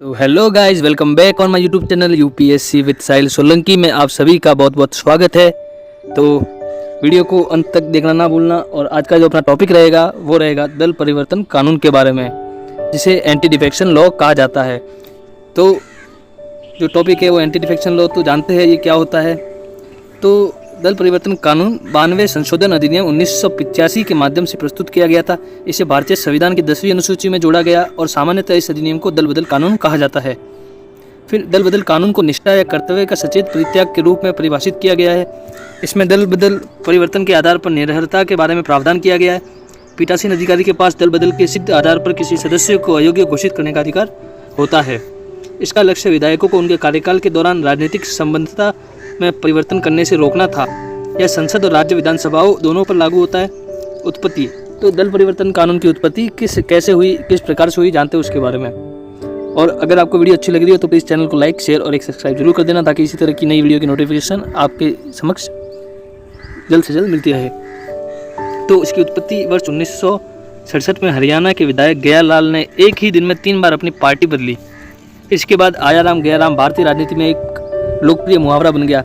तो hello guys, welcome back on my YouTube channel UPSC with Sahil Solanki में आप सभी का बहुत बहुत स्वागत है। तो वीडियो को अंत तक देखना ना भूलना। और आज का जो अपना टॉपिक रहेगा वो रहेगा दल परिवर्तन कानून के बारे में, जिसे एंटी डिफेक्शन लॉ कहा जाता है। तो जो टॉपिक है वो एंटी डिफेक्शन लॉ, तो जानते हैं ये क्या होता है। तो दल परिवर्तन कानून 92 संशोधन अधिनियम 1985 के माध्यम से प्रस्तुत किया गया था। इसे भारतीय संविधान की 10वीं अनुसूची में जोड़ा गया और सामान्यतः इस अधिनियम को दल बदल कानून कहा जाता है। फिर दल बदल कानून को निष्ठा या कर्तव्य का सचेत परित्याग के रूप में परिभाषित किया गया है। इसमें दल बदल परिवर्तन के आधार पर निरर्हता के बारे में प्रावधान किया गया है। पीठासीन अधिकारी के पास दल बदल के सिद्ध आधार पर किसी सदस्य को अयोग्य घोषित करने का अधिकार होता है। इसका लक्ष्य विधायकों को उनके कार्यकाल के दौरान राजनीतिक संबद्धता में परिवर्तन करने से रोकना था। यह संसद और राज्य विधानसभाओं दोनों पर लागू होता है। उत्पत्ति, तो दल परिवर्तन कानून की उत्पत्ति कैसे हुई, किस प्रकार से हुई, जानते हैं उसके बारे में। और अगर आपको वीडियो अच्छी लग रही हो तो प्लीज़ चैनल को लाइक, शेयर और एक सब्सक्राइब जरूर कर देना, ताकि इसी तरह की नई वीडियो की नोटिफिकेशन आपके समक्ष जल्द से जल्द मिलती रहे। तो इसकी उत्पत्ति वर्ष 1967 में हरियाणा के विधायक गयालाल ने एक ही दिन में 3 बार अपनी पार्टी बदली। इसके बाद आया राम गया राम भारतीय राजनीति में एक लोकप्रिय मुहावरा बन गया।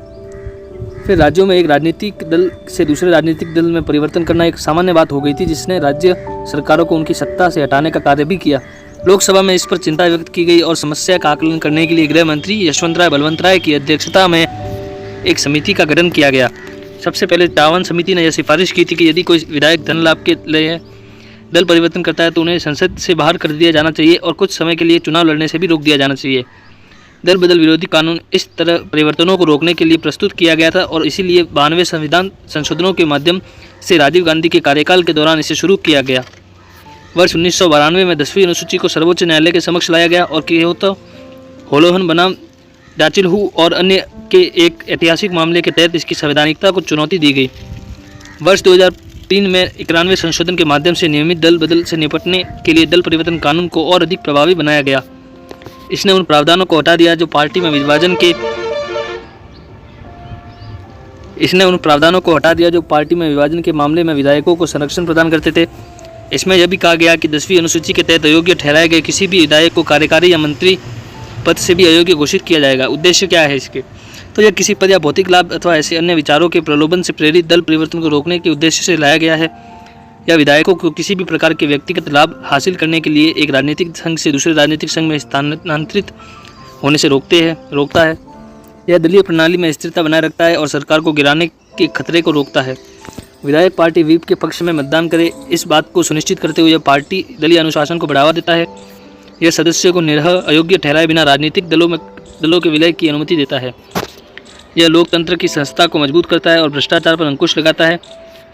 फिर राज्यों में एक राजनीतिक दल से दूसरे राजनीतिक दल में परिवर्तन करना एक सामान्य बात हो गई थी, जिसने राज्य सरकारों को उनकी सत्ता से हटाने का कार्य भी किया। लोकसभा में इस पर चिंता व्यक्त की गई और समस्या का आकलन करने के लिए गृह मंत्री यशवंत राय बलवंत राय की अध्यक्षता में एक समिति का गठन किया गया। सबसे पहले टावन समिति ने यह सिफारिश की थी कि यदि कोई विधायक धन लाभ के लिए दल परिवर्तन करता है तो उन्हें संसद से बाहर कर दिया जाना चाहिए और कुछ समय के लिए चुनाव लड़ने से भी रोक दिया जाना चाहिए। दल बदल विरोधी कानून इस तरह परिवर्तनों को रोकने के लिए प्रस्तुत किया गया था और इसीलिए 92 संविधान संशोधनों के माध्यम से राजीव गांधी के कार्यकाल के दौरान इसे शुरू किया गया। वर्ष 1992 में 10वीं अनुसूची को सर्वोच्च न्यायालय के समक्ष लाया गया और कियोतो होलोहन बनाम डाचिलहू और अन्य के एक ऐतिहासिक मामले के तहत इसकी संवैधानिकता को चुनौती दी गई। वर्ष 2003 में 91 संशोधन के माध्यम से नियमित दल बदल से निपटने के लिए दल परिवर्तन कानून को और अधिक प्रभावी बनाया गया। इसने उन प्रावधानों को हटा दिया जो पार्टी में विभाजन के मामले में विधायकों को संरक्षण प्रदान करते थे। इसमें यह भी कहा गया कि 10वीं अनुसूची के तहत अयोग्य ठहराए गए किसी भी विधायक को कार्यकारी या मंत्री पद से भी अयोग्य घोषित किया जाएगा। उद्देश्य क्या है इसके, तो यह किसी पद या भौतिक लाभ अथवा ऐसे अन्य विचारों के प्रलोभन से प्रेरित दल परिवर्तन को रोकने के उद्देश्य से लाया गया है। या विधायकों को किसी भी प्रकार के व्यक्तिगत लाभ हासिल करने के लिए एक राजनीतिक संघ से दूसरे राजनीतिक संघ में स्थानांतरित होने से रोकता है। यह दलीय प्रणाली में स्थिरता बनाए रखता है और सरकार को गिराने के खतरे को रोकता है। विधायक पार्टी व्हिप के पक्ष में मतदान करे, इस बात को सुनिश्चित करते हुए पार्टी दलीय अनुशासन को बढ़ावा देता है। यह सदस्यों को निरह अयोग्य ठहराए बिना राजनीतिक दलों के विलय की अनुमति देता है। यह लोकतंत्र की संस्था को मजबूत करता है और भ्रष्टाचार पर अंकुश लगाता है।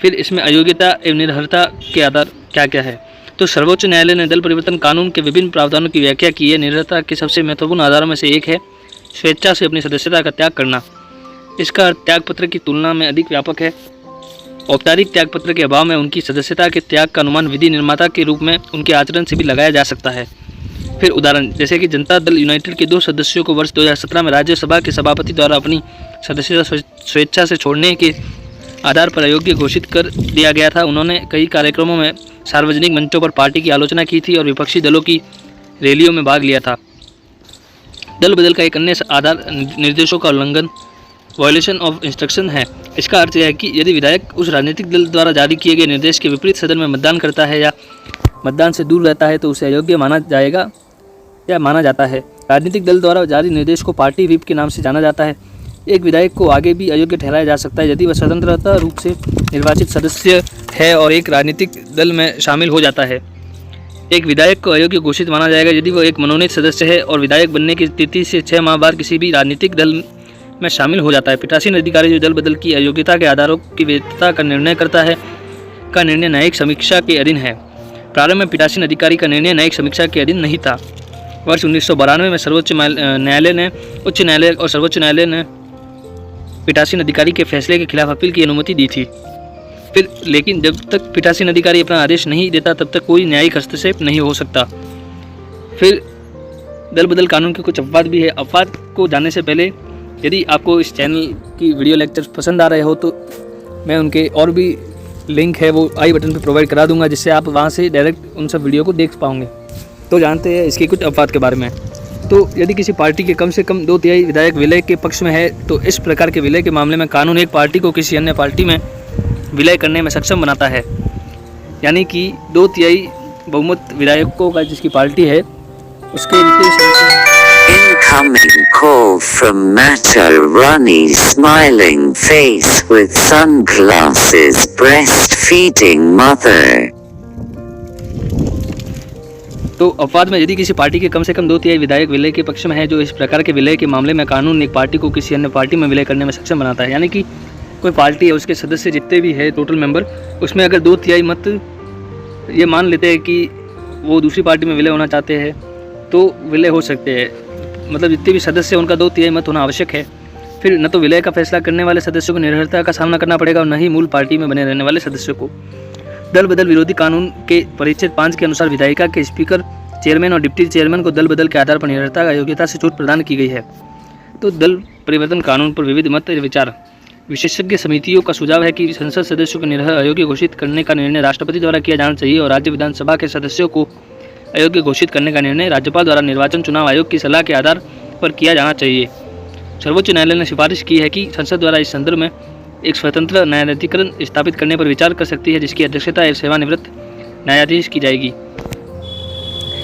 फिर इसमें अयोग्यता एवं निरर्हता के आधार क्या क्या है, तो सर्वोच्च न्यायालय ने दल परिवर्तन कानून के विभिन्न प्रावधानों की व्याख्या की है। निरर्हता के सबसे महत्वपूर्ण आधारों में से एक है स्वेच्छा से अपनी सदस्यता का त्याग करना। इसका अर्थ त्यागपत्र की तुलना में अधिक व्यापक है। औपचारिक त्यागपत्र के अभाव में उनकी सदस्यता के त्याग का अनुमान विधि निर्माता के रूप में उनके आचरण से भी लगाया जा सकता है। फिर उदाहरण, जैसे कि जनता दल यूनाइटेड के 2 सदस्यों को वर्ष 2017 में राज्यसभा के सभापति द्वारा अपनी सदस्यता स्वेच्छा से छोड़ने के आधार पर अयोग्य घोषित कर दिया गया था। उन्होंने कई कार्यक्रमों में सार्वजनिक मंचों पर पार्टी की आलोचना की थी और विपक्षी दलों की रैलियों में भाग लिया था। दल बदल का एक अन्य आधार निर्देशों का उल्लंघन, वायलेशन ऑफ इंस्ट्रक्शन है। इसका अर्थ यह है कि यदि विधायक उस राजनीतिक दल द्वारा जारी किए गए निर्देश के विपरीत सदन में मतदान करता है या मतदान से दूर रहता है तो उसे अयोग्य माना जाता है। राजनीतिक दल द्वारा जारी निर्देश को पार्टी व्हिप के नाम से जाना जाता है। एक विधायक को आगे भी अयोग्य ठहराया जा सकता है यदि वह स्वतंत्रता रूप से निर्वाचित सदस्य है और एक राजनीतिक दल में शामिल हो जाता है। एक विधायक को अयोग्य घोषित माना जाएगा यदि वह एक मनोनीत सदस्य है और विधायक बनने की तिथि से 6 माह बाद किसी भी राजनीतिक दल में शामिल हो जाता है। पीठासीन अधिकारी जो दल बदल की अयोग्यता के आधारों की वैधता का निर्णय करता है का निर्णय न्यायिक समीक्षा के अधीन है। प्रारंभ में पीठासीन अधिकारी का निर्णय न्यायिक समीक्षा के अधीन नहीं था। वर्ष 1992 में सर्वोच्च न्यायालय और सर्वोच्च न्यायालय ने पीठासीन अधिकारी के फैसले के खिलाफ अपील की अनुमति दी थी। लेकिन जब तक पीठासीन अधिकारी अपना आदेश नहीं देता तब तक कोई न्यायिक हस्तक्षेप नहीं हो सकता। फिर दल बदल कानून के कुछ अपवाद भी है। अपवाद को जानने से पहले यदि आपको इस चैनल की वीडियो लेक्चर पसंद आ रहे हो तो मैं उनके और भी लिंक है वो आई बटन पर प्रोवाइड करा दूंगा, जिससे आप वहाँ से डायरेक्ट उन सब वीडियो को देख पाओगे। तो जानते हैं इसके कुछ अपवाद के बारे में। तो यदि किसी पार्टी के कम से कम 2/3 विधायक विलय के पक्ष में है तो इस प्रकार के विलय के मामले में कानून एक पार्टी को किसी अन्य पार्टी में विलय करने में सक्षम बनाता है। यानी कि 2/3 बहुमत विधायकों का जिसकी पार्टी है उसके Incoming call from Matarani smiling face with sunglasses breastfeeding mother। तो अपवाद में यदि किसी पार्टी के कम से कम 2/3 विधायक विलय के पक्ष में है जो इस प्रकार के विलय के मामले में कानून एक पार्टी को किसी अन्य पार्टी में विलय करने में सक्षम बनाता है। यानी कि कोई पार्टी है उसके सदस्य जितने भी है टोटल मेंबर उसमें अगर 2/3 मत ये मान लेते हैं कि वो दूसरी पार्टी में विलय होना चाहते हैं तो विलय हो सकते हैं। मतलब जितने भी सदस्य उनका 2/3 मत होना आवश्यक है। फिर न तो विलय का फैसला करने वाले सदस्यों को निर्भरता का सामना करना पड़ेगा और न ही मूल पार्टी में बने रहने वाले सदस्यों को। दल बदल विरोधी कानून के परिच्छेद 5 के अनुसार विधायिका के स्पीकर, चेयरमैन और डिप्टी चेयरमैन को दल बदल के आधार पर निर्भरता का योग्यता से छूट प्रदान की गई है। तो दल परिवर्तन कानून पर विविध मत विचार। विशेषज्ञ समितियों का सुझाव है कि संसद सदस्यों को निर्भर अयोग्य घोषित करने का निर्णय राष्ट्रपति द्वारा किया जाना चाहिए और राज्य विधानसभा के सदस्यों को अयोग्य घोषित करने का निर्णय राज्यपाल द्वारा निर्वाचन चुनाव आयोग की सलाह के आधार पर किया जाना चाहिए। सर्वोच्च न्यायालय ने सिफारिश की है कि संसद द्वारा इस संदर्भ में एक स्वतंत्र न्यायाधिकरण स्थापित करने पर विचार कर सकती है जिसकी अध्यक्षता एक सेवानिवृत्त न्यायाधीश की जाएगी।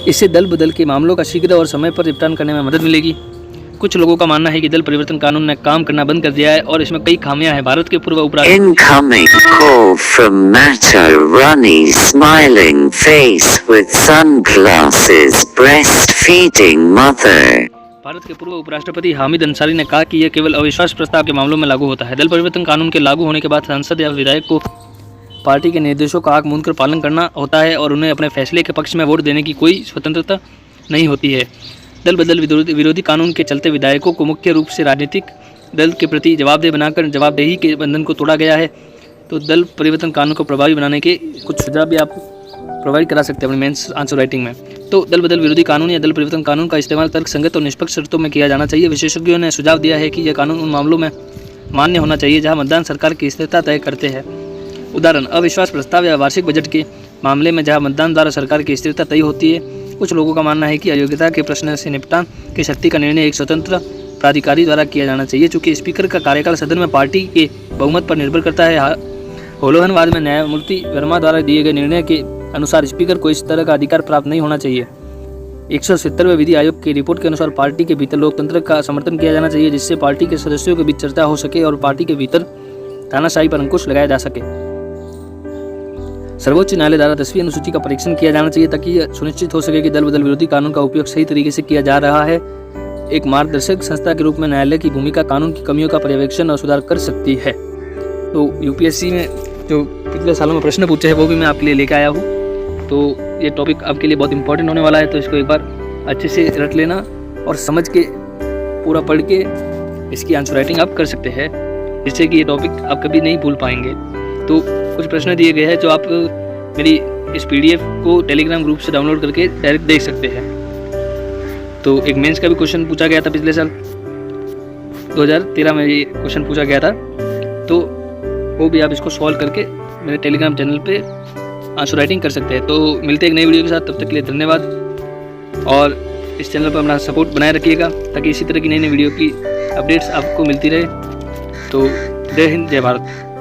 इससे दल बदल के मामलों का शीघ्र और समय पर निपटान करने में मदद मिलेगी। कुछ लोगों का मानना है कि दल परिवर्तन कानून ने काम करना बंद कर दिया है और इसमें कई खामियां हैं। भारत के पूर्व उपराष्ट्रपति Incoming call from Matarani smiling face with sunglasses breastfeeding mother। Bharat के पूर्व उपराष्ट्रपति हामिद अंसारी ने कहा कि यह केवल अविश्वास प्रस्ताव के मामलों में लागू होता है। दल परिवर्तन कानून के लागू होने के बाद सांसद या विधायक को पार्टी के निर्देशों का आंख मूंद कर पालन करना होता है और उन्हें अपने फैसले के पक्ष में वोट देने की कोई स्वतंत्रता नहीं होती है। दल बदल विरोधी कानून के चलते विधायकों को मुख्य रूप से राजनीतिक दल के प्रति जवाबदेह बनाकर जवाबदेही के बंधन को तोड़ा गया है। तो दल परिवर्तन कानून को प्रभावी बनाने के कुछ सुझाव भी आप प्रोवाइड करा सकते हैं अपने मेंस आंसर राइटिंग में। तो दल बदल विरोधी कानून या दल परिवर्तन कानून का इस्तेमाल तर्कसंगत और निष्पक्ष शर्तों में किया जाना चाहिए। विशेषज्ञों ने सुझाव दिया है कि यह कानून उन मामलों में मान्य होना चाहिए जहां मतदान सरकार की स्थिरता तय करते हैं। उदाहरण अविश्वास प्रस्ताव या वार्षिक बजट के मामले में जहां मतदान द्वारा सरकार की स्थिरता तय होती है। कुछ लोगों का मानना है कि अयोग्यता के प्रश्न से निपटान की शक्ति का निर्णय एक स्वतंत्र प्राधिकारी द्वारा किया जाना चाहिए। चूँकि स्पीकर का कार्यकाल सदन में पार्टी के बहुमत पर निर्भर करता है। होलोहनवाद में न्यायमूर्ति वर्मा द्वारा दिए गए निर्णय के अनुसार स्पीकर को इस तरह का अधिकार प्राप्त नहीं होना चाहिए। 170वें विधि आयोग की रिपोर्ट के अनुसार पार्टी के भीतर लोकतंत्र का समर्थन किया जाना चाहिए जिससे पार्टी के सदस्यों के बीच चर्चा हो सके और पार्टी के भीतर तानाशाही पर अंकुश लगाया जा सके। सर्वोच्च न्यायालय द्वारा 10वीं अनुसूची का परीक्षण किया जाना चाहिए ताकि यह सुनिश्चित हो सके कि दल बदल विरोधी कानून का उपयोग सही तरीके से किया जा रहा है। एक मार्गदर्शक संस्था के रूप में न्यायालय की भूमिका कानून की कमियों का पर्यवेक्षण और सुधार कर सकती है। तो यूपीएससी में जो पिछले सालों में प्रश्न पूछे हैं वो भी मैं आपके लिए लेकर आया हूँ। तो ये टॉपिक आपके लिए बहुत इंपॉर्टेंट होने वाला है, तो इसको एक बार अच्छे से रट लेना और समझ के पूरा पढ़ के इसकी आंसर राइटिंग आप कर सकते हैं जिससे कि ये टॉपिक आप कभी नहीं भूल पाएंगे। तो कुछ प्रश्न दिए गए हैं जो आप मेरी इस पीडीएफ को टेलीग्राम ग्रुप से डाउनलोड करके डायरेक्ट देख सकते हैं। तो एक मेंस का भी क्वेश्चन पूछा गया था पिछले साल 2013 में, ये क्वेश्चन पूछा गया था, तो वो भी आप इसको सॉल्व करके मेरे टेलीग्राम चैनल पे आंसर राइटिंग कर सकते हैं। तो मिलते हैं एक नई वीडियो के साथ, तब तक के लिए धन्यवाद और इस चैनल पर अपना सपोर्ट बनाए रखिएगा ताकि इसी तरह की नई नई वीडियो की अपडेट्स आपको मिलती रहे। तो जय हिंद, जय भारत।